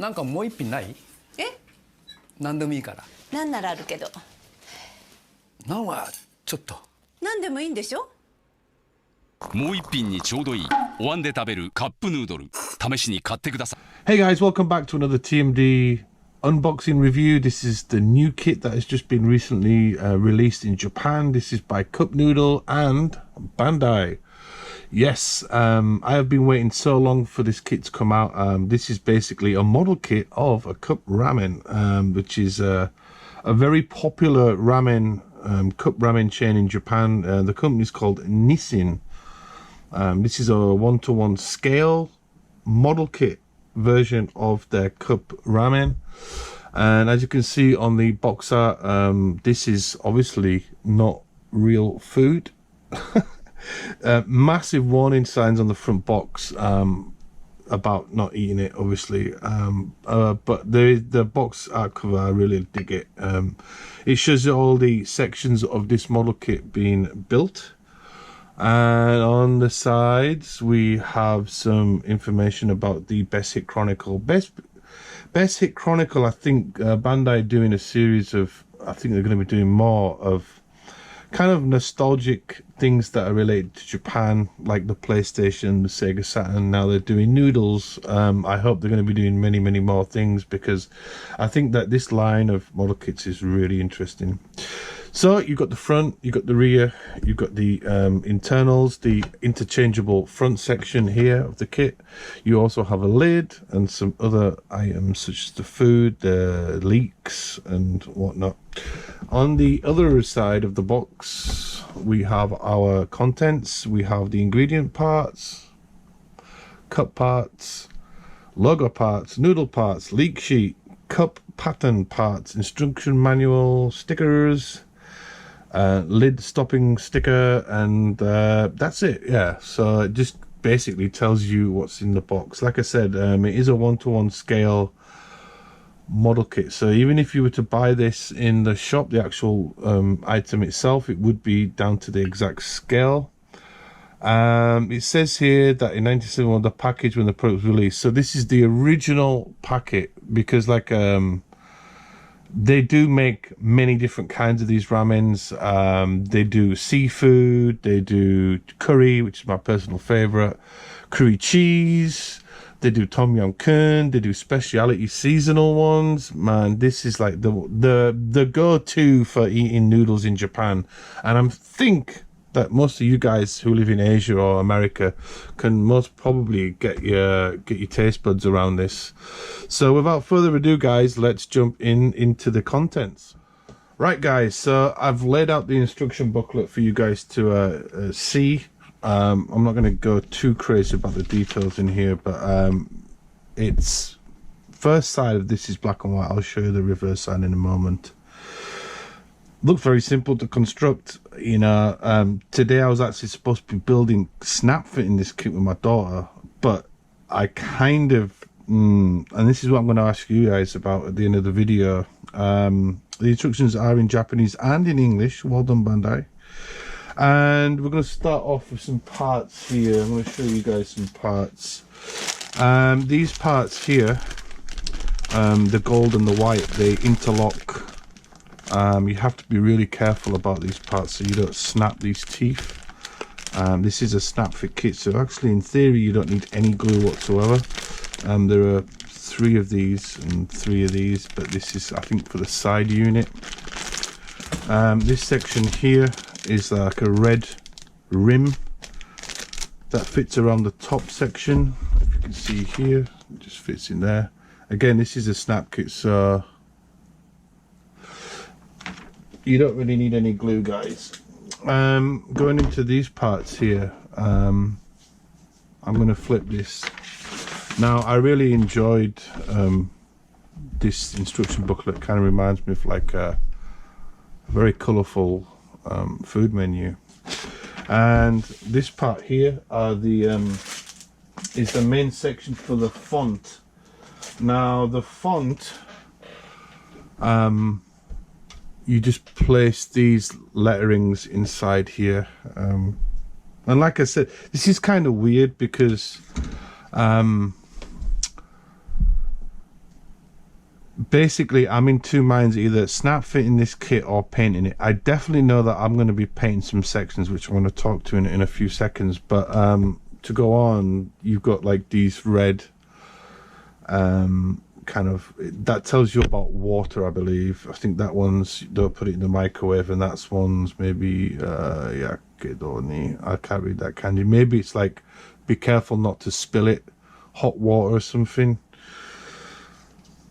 なんかもう一品ない？え？何でもいいから。なんならあるけど。なんはちょっと。なんでもいいんでしょ？もう一品にちょうどいいお椀で食べるカップヌードル、試しに買ってください。 Hey guys, welcome back to another TMD unboxing review. This is the new kit that has just been recently released in Japan. This is by Cup Noodle and Bandai. Yes, I have been waiting so long for this kit to come out. This is basically a model kit of a cup ramen, which is a very popular ramen cup ramen chain in Japan. The company is called Nissin. This is a one-to-one scale model kit version of their cup ramen, and as you can see on the box art, this is obviously not real food. Massive warning signs on the front box about not eating it, obviously, but the box art cover, I really dig it. It shows all the sections of this model kit being built, and on the sides we have some information about the Best Hit Chronicle. Best Hit Chronicle, I think Bandai doing a series of, I think they're going to be doing more of kind of nostalgic things that are related to Japan, like the PlayStation, the Sega Saturn. Now they're doing Noodles. I hope they're going to be doing many more things, because I think that this line of model kits is really interesting. So you've got the front, you've got the rear, you've got the internals, the interchangeable front section here of the kit. You also have a lid and some other items such as the food, the leeks and whatnot. On the other side of the box, we have our contents. We have the ingredient parts, cup parts, logo parts, noodle parts, leak sheet, cup pattern parts, instruction manual, stickers, lid stopping sticker, and that's it. Yeah, so it just basically tells you what's in the box. Like I said, it is a one-to-one scale model kit, so even if you were to buy this in the shop, the actual item itself, it would be down to the exact scale. It says here that in 1971 the package when the product was released, so this is the original packet, because like they do make many different kinds of these ramens. They do seafood, they do curry, which is my personal favorite, curry cheese, they do tom yum curry, they do specialty seasonal ones. Man, this is like the go-to for eating noodles in Japan, and I think that most of you guys who live in Asia or America can most probably get your taste buds around this. So without further ado, guys, let's jump into the contents. Right, guys, so I've laid out the instruction booklet for you guys to see. I'm not going to go too crazy about the details in here, but it's first side of this is black and white. I'll show you the reverse side in a moment. Looks very simple to construct, you know. Today I was actually supposed to be building snap fitting this kit with my daughter, but I kind of and this is what I'm going to ask you guys about at the end of the video. The instructions are in Japanese and in English. Well done, Bandai. And we're going to start off with some parts here. I'm going to show you guys some parts. These parts here, the gold and the white, they interlock. You have to be really careful about these parts so you don't snap these teeth. This is a snap fit kit, so actually in theory you don't need any glue whatsoever. There are 3 of these and 3 of these, but this is, I think, for the side unit. This section here is like a red rim that fits around the top section. If you can see here, it just fits in there. Again, this is a snap kit, so you don't really need any glue, guys. Going into these parts here, I'm going to flip this. Now, I really enjoyed this instruction booklet. Kind of reminds me of like a very colourful food menu. And this part here are the is the main section for the font. Now the font, you just place these letterings inside here, and like I said, this is kind of weird because basically I'm in two minds, either snap fitting this kit or painting it. I definitely know that I'm going to be painting some sections, which I'm going to talk to in a few seconds. But to go on, you've got like these red kind of, that tells you about water, I believe. I think that one's don't put it in the microwave, and that's one's maybe I can't read that kanji. Maybe it's like be careful not to spill it, hot water or something.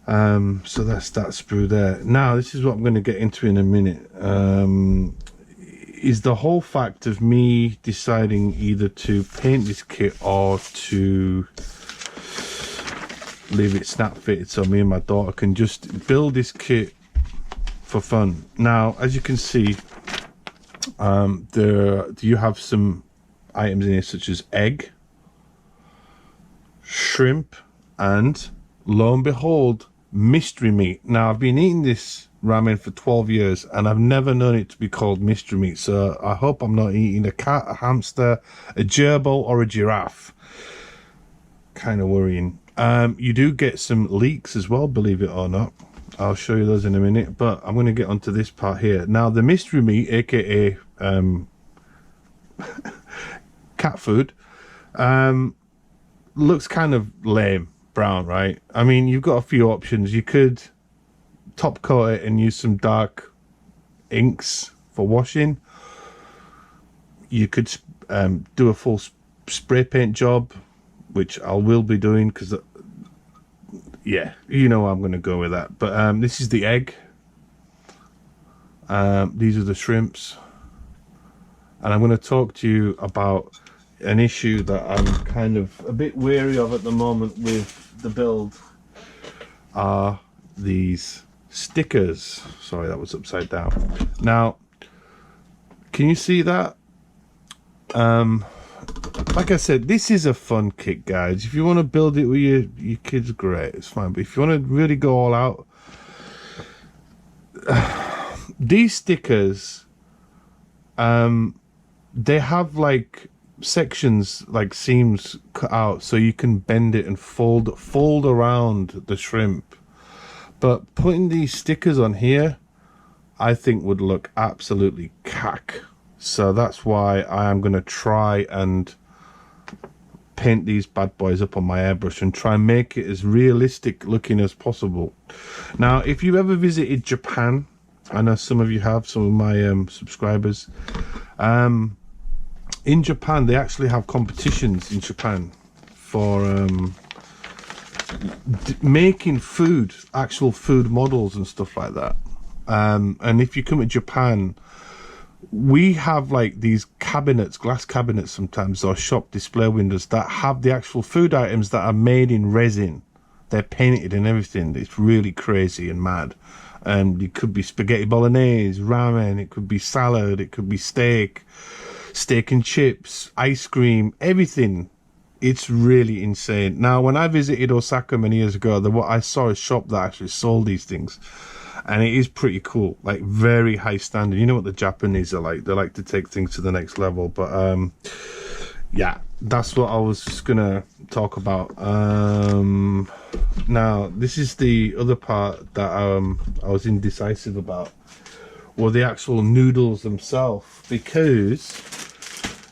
So that's that sprue there. Now this is what I'm going to get into in a minute. Is the whole fact of me deciding either to paint this kit or to leave it snap fitted so me and my daughter can just build this kit for fun. Now, as you can see, you have some items in here such as egg, shrimp, and lo and behold, mystery meat. Now, I've been eating this ramen for 12 years and I've never known it to be called mystery meat, so I hope I'm not eating a cat, a hamster, a gerbil, or a giraffe. Kind of worrying. You do get some leeks as well, believe it or not. I'll show you those in a minute, but I'm going to get onto this part here. Now, the mystery meat, aka cat food, looks kind of lame brown, right? I mean, you've got a few options. You could top coat it and use some dark inks for washing. You could do a full spray paint job, which I will be doing because yeah, you know I'm going to go with that. But this is the egg. These are the shrimps, and I'm going to talk to you about an issue that I'm kind of a bit wary of at the moment with the build. Are these stickers. Sorry, that was upside down. Now, can you see that? Like I said, this is a fun kit, guys. If you want to build it with your kids, great, it's fine. But if you want to really go all out, these stickers, they have like sections, like seams cut out, so you can bend it and fold around the shrimp. But putting these stickers on here, I think would look absolutely cack. So that's why I am going to try and paint these bad boys up on my airbrush and try and make it as realistic looking as possible. Now, if you ever visited Japan, I know some of you have, some of my subscribers, in Japan they actually have competitions in Japan for making food, actual food models and stuff like that. And if you come to Japan, we have like these cabinets, glass cabinets sometimes, or shop display windows that have the actual food items that are made in resin. They're painted and everything. It's really crazy and mad. And it could be spaghetti bolognese, ramen, it could be salad, it could be steak and chips, ice cream, everything. It's really insane. Now, when I visited Osaka many years ago, I saw a shop that actually sold these things. And it is pretty cool, like very high standard. You know what the Japanese are like. They like to take things to the next level. But yeah, that's what I was just gonna talk about. Now, this is the other part that I was indecisive about, were the actual noodles themselves. Because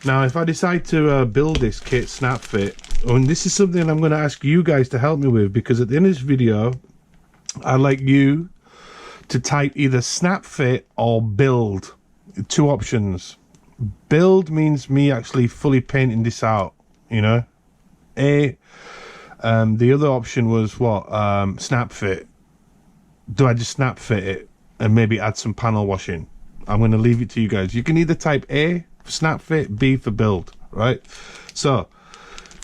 now, if I decide to build this kit snap fit, and this is something I'm going to ask you guys to help me with, because at the end of this video, I'd like you to type either snap fit or build. Two options. Build means me actually fully painting this out, you know. The other option was what? Snap fit. Do I just snap fit it and maybe add some panel washing? I'm going to leave it to you guys. You can either type A for snap fit, B for build, right? So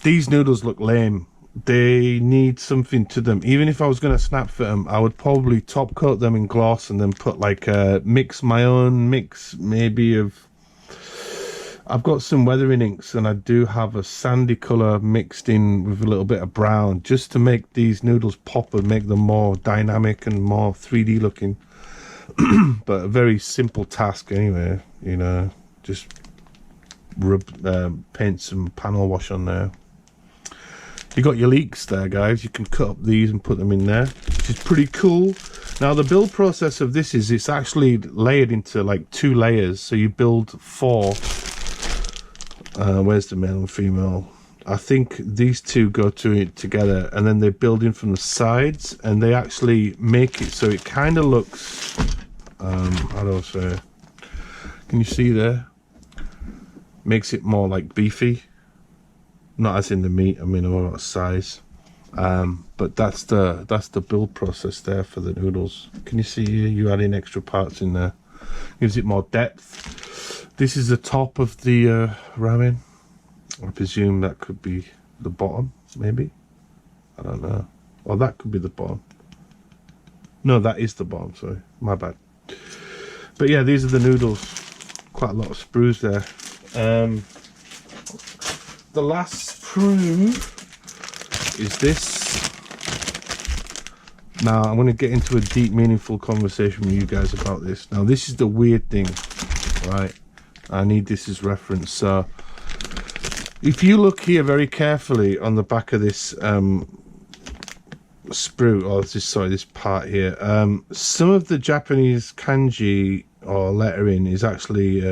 these noodles look lame. They need something to them. Even if I was going to snap fit them, I would probably top coat them in gloss and then put like my own mix maybe of, I've got some weathering inks and I do have a sandy color mixed in with a little bit of brown, just to make these noodles pop and make them more dynamic and more 3D looking. But a very simple task anyway, you know, just paint some panel wash on there. You got your leeks there, guys. You can cut up these and put them in there, which is pretty cool. Now the build process of this is it's actually layered into like 2 layers. So you build 4. Where's the male and female? I think these 2 go to it together, and then they build in from the sides, and they actually make it so it kind of looks. How do I say? Can you see there? Makes it more like beefy. Not as in the meat, I mean about size. But that's the build process there for the noodles. Can you see here? You add in extra parts in there. Gives it more depth. This is the top of the ramen. I presume that could be the bottom, maybe. I don't know. Or that could be the bottom. No, that is the bottom, sorry. My bad. But yeah, these are the noodles. Quite a lot of sprues there. The last sprue is this. Now I'm going to get into a deep, meaningful conversation with you guys about this. Now this is the weird thing, right? I need this as reference. So if you look here very carefully on the back of this sprue, or this part here, some of the Japanese kanji or lettering is actually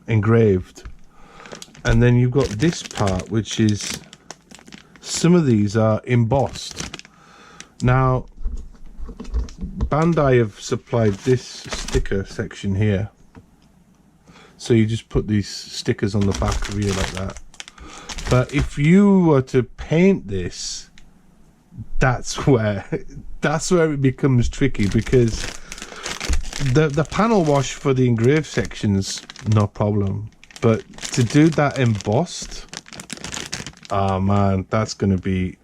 engraved. And then you've got this part, which is, some of these are embossed. Now, Bandai have supplied this sticker section here. So you just put these stickers on the back of here like that. But if you were to paint this, that's where it becomes tricky, because the panel wash for the engraved sections, no problem. But to do that embossed, oh man, that's going to be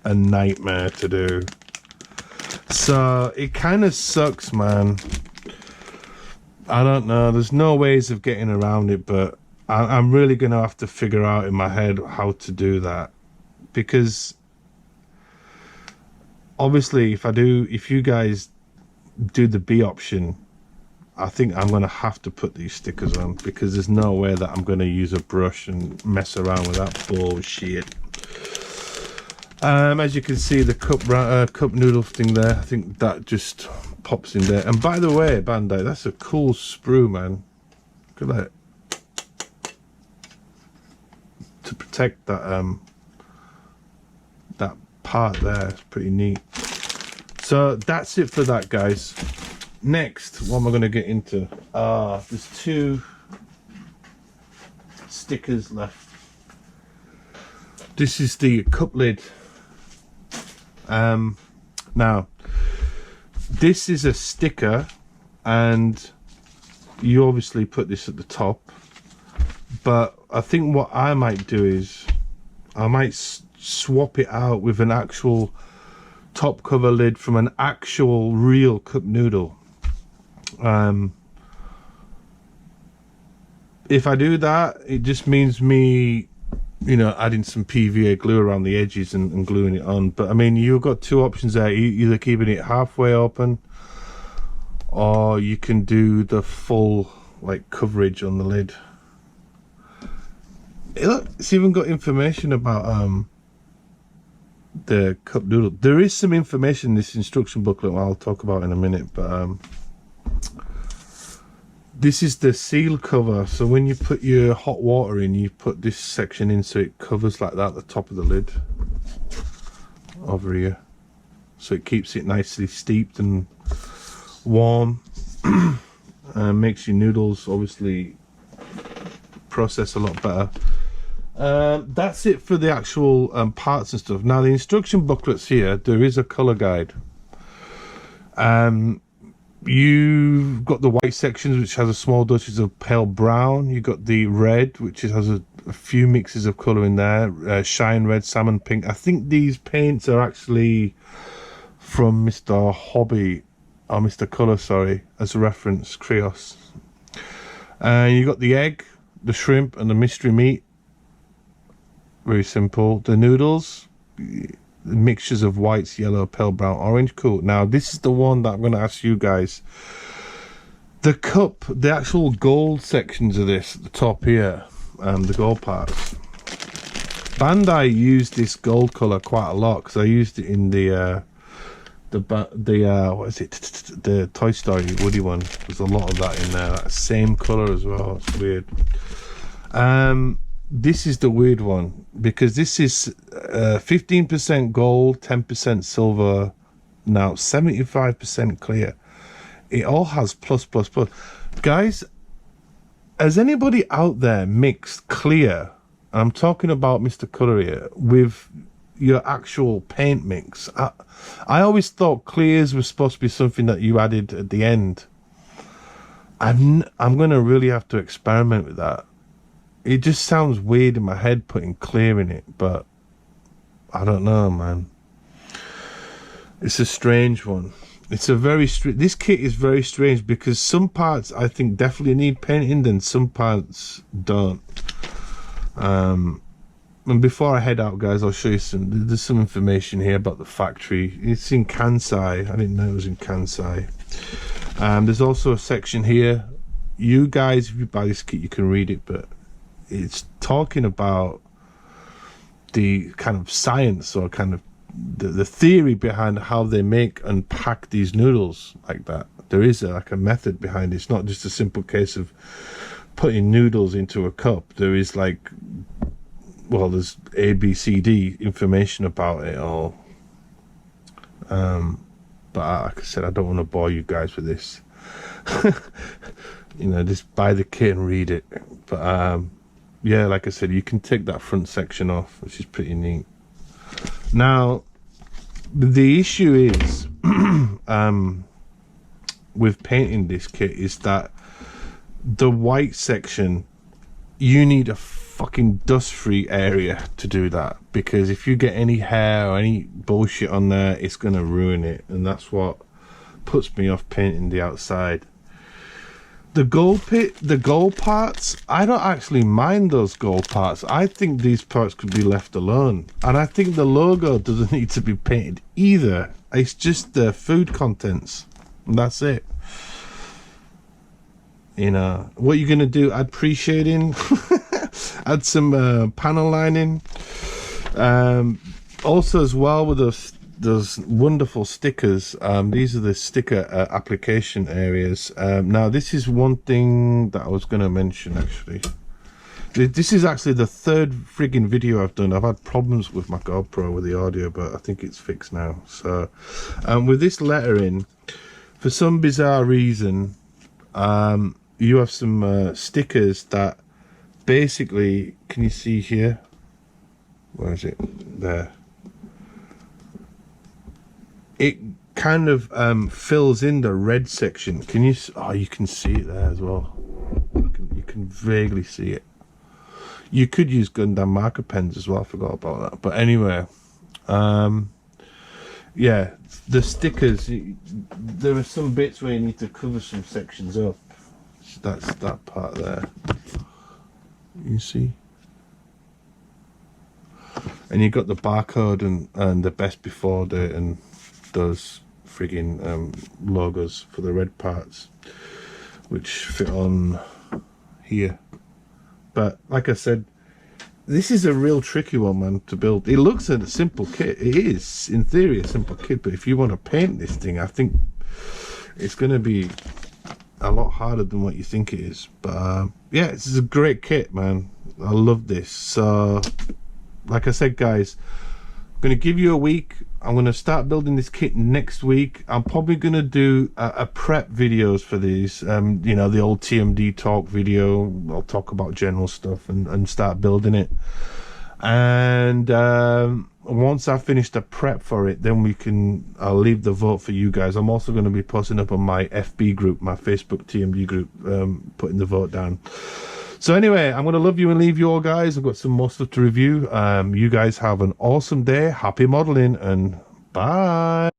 a nightmare to do. So it kind of sucks, man. I don't know. There's no ways of getting around it, but I'm really going to have to figure out in my head how to do that. Because obviously, if you guys do the B option, I think I'm going to have to put these stickers on, because there's no way that I'm going to use a brush and mess around with that bullshit. As you can see, the cup noodle thing there, I think that just pops in there. And by the way, Bandai, that's a cool sprue, man. Look at that. To protect that that part there, it's pretty neat. So that's it for that, guys. Next, what am I going to get into? There's 2 stickers left. This is the cup lid. Now, this is a sticker, and you obviously put this at the top. But I think what I might do is I might swap it out with an actual top cover lid from an actual real cup noodle. If I do that, it just means me, adding some PVA glue around the edges and gluing it on. But I mean, you've got 2 options there: either keeping it halfway open, or you can do the full coverage on the lid. Look, it's even got information about the cup noodle. There is some information in this instruction booklet I'll talk about in a minute, but this is the seal cover. So when you put your hot water in, you put this section in so it covers like that, the top of the lid over here, so it keeps it nicely steeped and warm. Makes your noodles obviously process a lot better. That's it for the actual parts and stuff. Now the instruction booklets here, there is a color guide. You've got the white sections, which has a small doses of pale brown. You've got the red, which has a few mixes of color in there. Shine red, salmon pink. I think these paints are actually from Mr. Hobby, or Mr. Color, sorry, as a reference, Krios. You got the egg, the shrimp, and the mystery meat. Very simple. The noodles, mixtures of whites, yellow, pale brown, orange. Cool. Now this is the one that I'm going to ask you guys. The cup, the actual gold sections of this at the top here, the gold parts. Bandai used this gold color quite a lot because I used it in the what is it, the Toy Story Woody one. There's a lot of that in there, that same color as well. It's weird. This is the weird one because this is 15% gold, 10% silver, now 75% clear. It all has plus plus plus. Guys, has anybody out there mixed clear, I'm talking about Mr. Courier, with your actual paint mix? I always thought clears were supposed to be something that you added at the end. I'm going to really have to experiment with that. It just sounds weird in my head putting clear in it, but I don't know, man. It's a strange one. It's a very this kit is very strange because some parts I think definitely need painting and some parts don't. And before I head out, guys, I'll show you there's some information here about the factory. It's in Kansai. I didn't know it was in Kansai. There's also a section here. You guys, if you buy this kit, you can read it, but it's talking about the kind of science or kind of the theory behind how they make and pack these noodles like that. There is like a method behind it. It's not just a simple case of putting noodles into a cup. There is like, well, there's A, B, C, D information about it all. But like I said, I don't want to bore you guys with this. You know, just buy the kit and read it. But yeah, like I said, you can take that front section off, which is pretty neat. Now, the issue is with painting this kit is that the white section, you need a fucking dust-free area to do that, because if you get any hair or any bullshit on there, it's gonna ruin it, and that's what puts me off painting the outside. The gold parts, I don't actually mind those gold parts. I think these parts could be left alone. And I think the logo doesn't need to be painted either. It's just the food contents. And that's it. You know, what you're going to do, add pre-shading, add some panel lining. Also as well with those wonderful stickers, these are the sticker application areas. Now this is one thing that I was going to mention actually. This is actually the third friggin' video I've done. I've had problems with my GoPro with the audio, but I think it's fixed now. So with this lettering, for some bizarre reason, you have some stickers that basically, can you see here? Where is it? There. It kind of fills in the red section. Can you? Oh, you can see it there as well. You can vaguely see it. You could use Gundam marker pens as well. I forgot about that. But anyway, yeah, the stickers. There are some bits where you need to cover some sections up. So that's that part there. You see. And you got the barcode and the best before date and those friggin' logos for the red parts, which fit on here. But like I said, this is a real tricky one, man, to build. It looks like a simple kit. It is, in theory, a simple kit, but if you want to paint this thing, I think it's going to be a lot harder than what you think it is. But yeah, this is a great kit, man. I love this. So like I said, guys, I'm going to give you a week. I'm going to start building this kit next week. I'm probably going to do a prep videos for these. You know, the old TMD talk video. I'll talk about general stuff and start building it. And once I finish the prep for it, then I'll leave the vote for you guys. I'm also going to be posting up on my FB group, my Facebook TMD group, putting the vote down. So anyway, I'm going to love you and leave you all, guys. I've got some more stuff to review. You guys have an awesome day. Happy modeling and bye.